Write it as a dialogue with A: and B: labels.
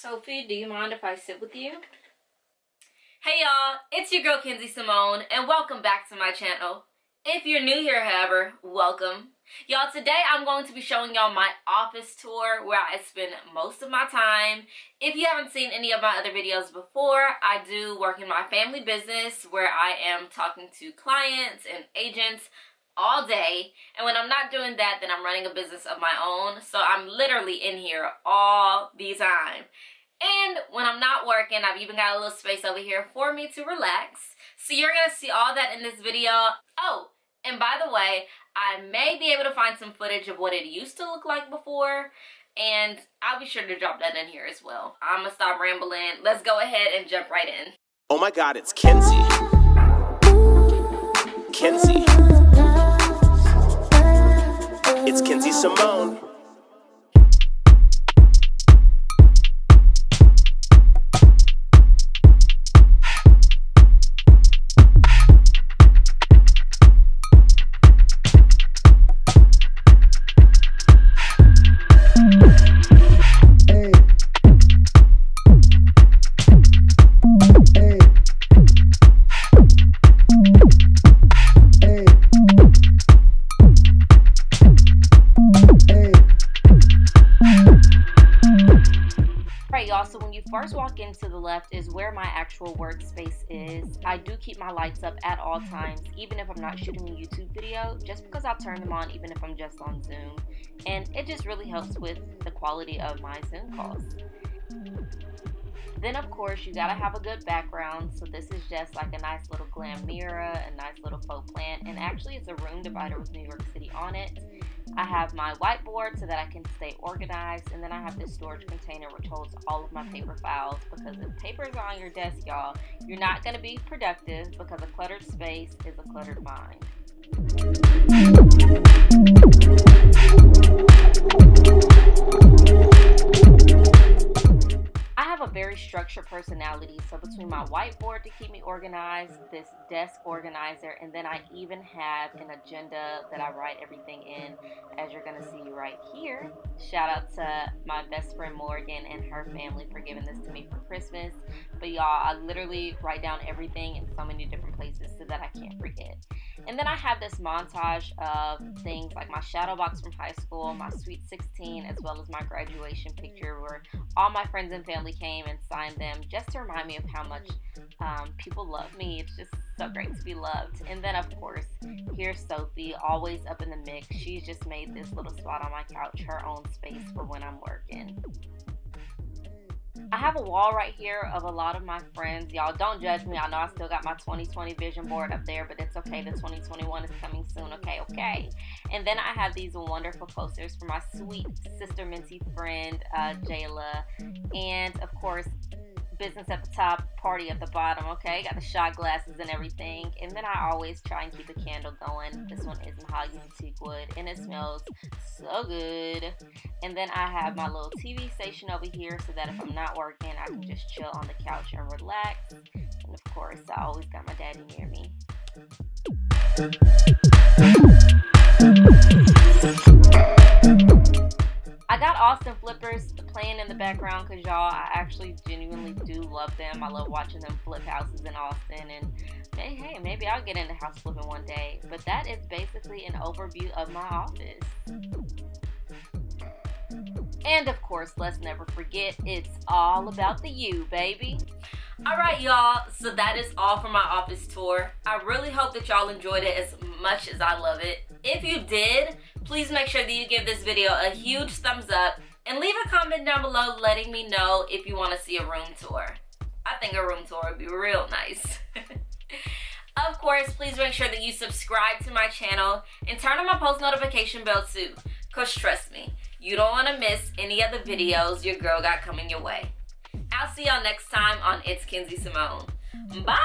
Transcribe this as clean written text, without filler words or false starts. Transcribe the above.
A: Sophie, do you mind if I sit with you?
B: Hey y'all, it's your girl Kenzie Symone, and welcome back to my channel. If you're new here, however, welcome. Y'all, today I'm going to be showing y'all my office tour where I spend most of my time. If you haven't seen any of my other videos before, I do work in my family business where I am talking to clients and agents all day, and when I'm not doing that, then I'm running a business of my own, so I'm literally in here all the time. And when I'm not working, I've even got a little space over here for me to relax. So you're gonna see all that in this video. Oh, and by the way, I may be able to find some footage of what it used to look like before, and I'll be sure to drop that in here as well. I'm gonna stop rambling. Let's go ahead and jump right in.
C: Oh my God, it's Kenzie. Kenzie. It's Kenzie Symone.
B: So when you first walk into the left is where my actual workspace is. I do keep my lights up at all times, even if I'm not shooting a YouTube video, just because I'll turn them on even if I'm just on Zoom. And it just really helps with the quality of my Zoom calls. Then of course you gotta have a good background, so this is just like a nice little glam mirror, a nice little faux plant, and actually it's a room divider with New York City on it. I have my whiteboard so that I can stay organized, and then I have this storage container which holds all of my paper files, because if papers are on your desk, y'all, you're not gonna be productive, because a cluttered space is a cluttered mind. I have a very structured personality, so between my whiteboard to keep me organized, this desk organizer, and then I even have an agenda that I write everything in, as you're gonna see right here. Shout out to my best friend Morgan and her family for giving this to me for Christmas. But y'all, I literally write down everything in so many different places so that I can't forget. And then I have this montage of things like my shadow box from high school, my Sweet 16, as well as my graduation picture where all my friends and family came and signed them just to remind me of how much people love me. It's just so great to be loved. And then of course, here's Sophie, always up in the mix. She's just made this little spot on my couch her own space for when I'm working. I have a wall right here of a lot of my friends. Y'all don't judge me. I know I still got my 2020 vision board up there, but it's okay. The 2021 is coming soon. Okay. And then I have these wonderful posters for my sweet sister minty friend, Jayla. And of course, business at the top, party at the bottom, okay? Got the shot glasses and everything. And then I always try and keep a candle going. This one is mahogany teak wood, and it smells so good. And then I have my little TV station over here so that if I'm not working, I can just chill on the couch and relax. And of course, I always got my daddy near me. I got Austin flippers playing in the background because y'all, I actually genuinely do love them. I love watching them flip houses in Austin, and hey, maybe I'll get into house flipping one day. But that is basically an overview of my office. And of course, let's never forget, it's all about the you, baby. Alright y'all, so that is all for my office tour. I really hope that y'all enjoyed it as much as I love it. If you did, please make sure that you give this video a huge thumbs up and leave a comment down below letting me know if you want to see a room tour. I think a room tour would be real nice. Of course, please make sure that you subscribe to my channel and turn on my post notification bell too, because trust me, you don't want to miss any of the videos your girl got coming your way. I'll see y'all next time on It's Kenzie Symone. Bye!